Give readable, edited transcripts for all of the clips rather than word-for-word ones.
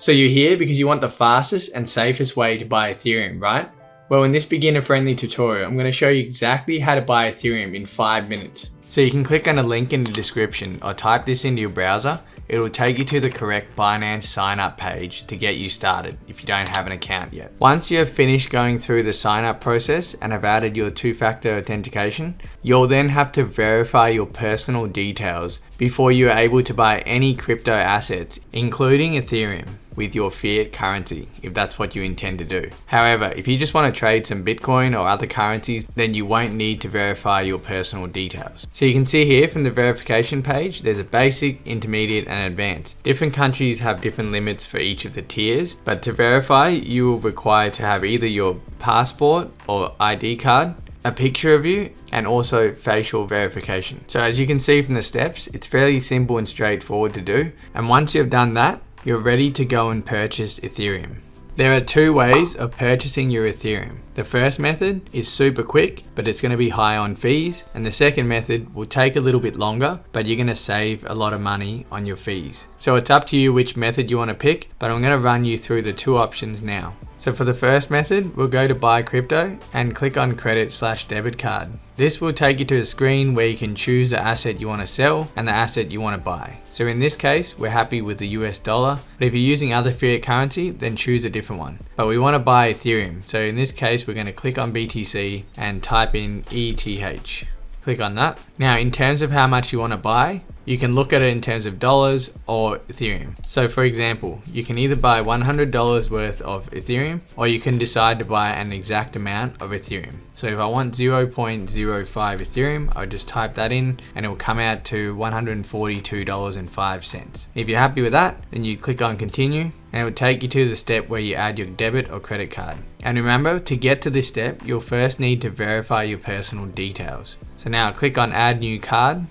So you're here because you want the fastest and safest way to buy Ethereum, right? Well, in this beginner-friendly tutorial, I'm going to show you exactly how to buy Ethereum in 5 minutes. So you can click on a link in the description or type this into your browser. It will take you to the correct Binance sign up page to get you started if you don't have an account yet. Once you have finished going through the sign up process and have added your two-factor authentication, you'll then have to verify your personal details before you are able to buy any crypto assets, including Ethereum, with your fiat currency, if that's what you intend to do. However, if you just want to trade some Bitcoin or other currencies, then you won't need to verify your personal details. So you can see here from the verification page, there's a basic, intermediate, and advanced. Different countries have different limits for each of the tiers, but to verify, you will require to have either your passport or ID card, a picture of you, and also facial verification. So as you can see from the steps, it's fairly simple and straightforward to do. And once you've done that, you're ready to go and purchase Ethereum. There are two ways of purchasing your Ethereum. The first method is super quick, but it's going to be high on fees. And the second method will take a little bit longer, but you're going to save a lot of money on your fees. So it's up to you which method you want to pick, but I'm going to run you through the two options now. So for the first method, we'll go to buy crypto and click on credit/debit card. This will take you to a screen where you can choose the asset you want to sell and the asset you want to buy. So in this case, we're happy with the US dollar, but if you're using other fiat currency, then choose a different one. But we want to buy Ethereum. So in this case, we're going to click on BTC and type in ETH. Click on that. Now, in terms of how much you want to buy, you can look at it in terms of dollars or Ethereum. So for example, you can either buy $100 worth of Ethereum, or you can decide to buy an exact amount of Ethereum. So if I want 0.05 Ethereum, I'll just type that in and it will come out to $142.05. If you're happy with that, then you click on continue and it will take you to the step where you add your debit or credit card. And remember, to get to this step, you'll first need to verify your personal details. So now click on add new card.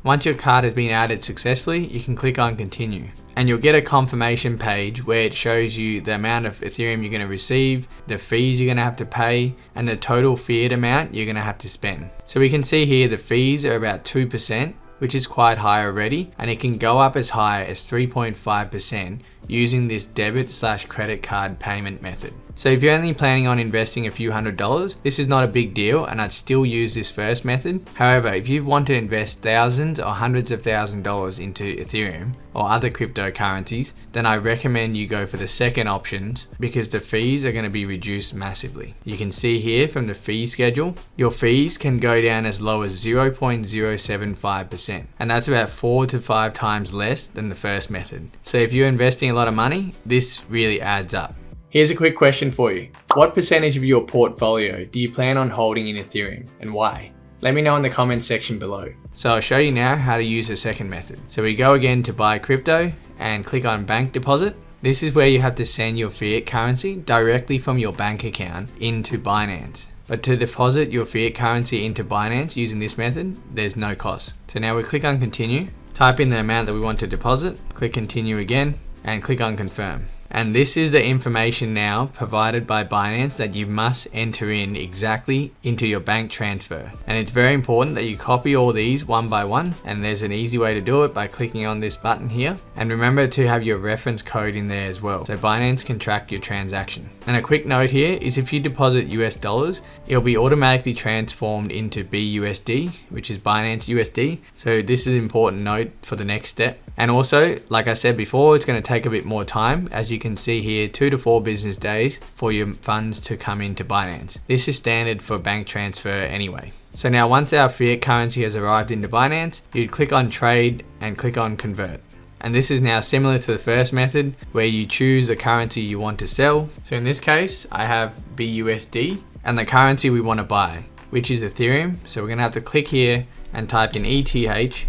Once your card has been added successfully, you can click on continue. And you'll get a confirmation page where it shows you the amount of Ethereum you're going to receive, the fees you're going to have to pay, and the total fiat amount you're going to have to spend. So we can see here the fees are about 2%, which is quite high already, and it can go up as high as 3.5% using this debit/credit card payment method. So if you're only planning on investing a few $100s, this is not a big deal and I'd still use this first method. However, if you want to invest thousands or hundreds of $1,000s into Ethereum or other cryptocurrencies, then I recommend you go for the second options because the fees are going to be reduced massively. You can see here from the fee schedule, your fees can go down as low as 0.075%, and that's about 4 to 5 times less than the first method. So if you're investing a lot of money, this really adds up. Here's a quick question for you. What percentage of your portfolio do you plan on holding in Ethereum and why? Let me know in the comments section below. So I'll show you now how to use the second method. So we go again to buy crypto and click on bank deposit. This is where you have to send your fiat currency directly from your bank account into Binance. But to deposit your fiat currency into Binance using this method, there's no cost. So now we click on continue, type in the amount that we want to deposit, click continue again, and click on confirm. And this is the information now provided by Binance that you must enter in exactly into your bank transfer. And it's very important that you copy all these one by one, and there's an easy way to do it by clicking on this button here. And remember to have your reference code in there as well, so Binance can track your transaction. And a quick note here is if you deposit US dollars, it'll be automatically transformed into BUSD, which is Binance USD. So this is an important note for the next step. And also, like I said before, it's going to take a bit more time. As you can see here, 2 to 4 business days for your funds to come into Binance. This is standard for bank transfer anyway. So now once our fiat currency has arrived into Binance, you'd click on trade and click on convert. And this is now similar to the first method where you choose the currency you want to sell. So in this case, I have BUSD and the currency we want to buy, which is Ethereum. So we're going to have to click here and type in ETH,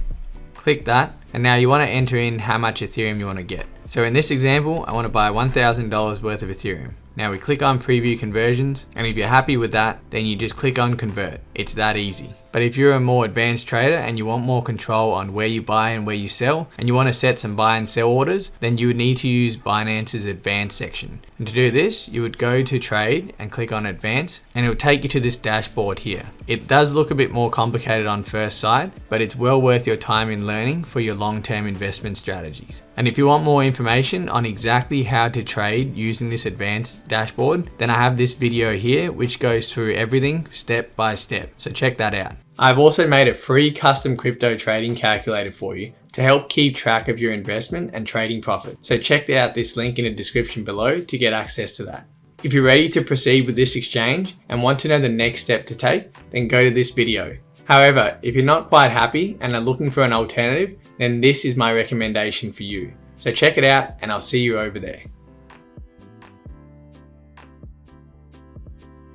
click that. And now you want to enter in how much Ethereum you want to get. So in this example, I want to buy $1,000 worth of Ethereum. Now we click on preview conversions, and if you're happy with that, then you just click on convert. It's that easy. But if you're a more advanced trader and you want more control on where you buy and where you sell, and you want to set some buy and sell orders, then you would need to use Binance's advanced section. And to do this, you would go to trade and click on advanced, and it will take you to this dashboard here. It does look a bit more complicated on first sight, but it's well worth your time in learning for your long-term investment strategies. And if you want more information on exactly how to trade using this advanced dashboard, then I have this video here which goes through everything step by step. So check that out. I've also made a free custom crypto trading calculator for you to help keep track of your investment and trading profit. So check out this link in the description below to get access to that. If you're ready to proceed with this exchange and want to know the next step to take, then go to this video. However, if you're not quite happy and are looking for an alternative, then this is my recommendation for you. So check it out and I'll see you over there.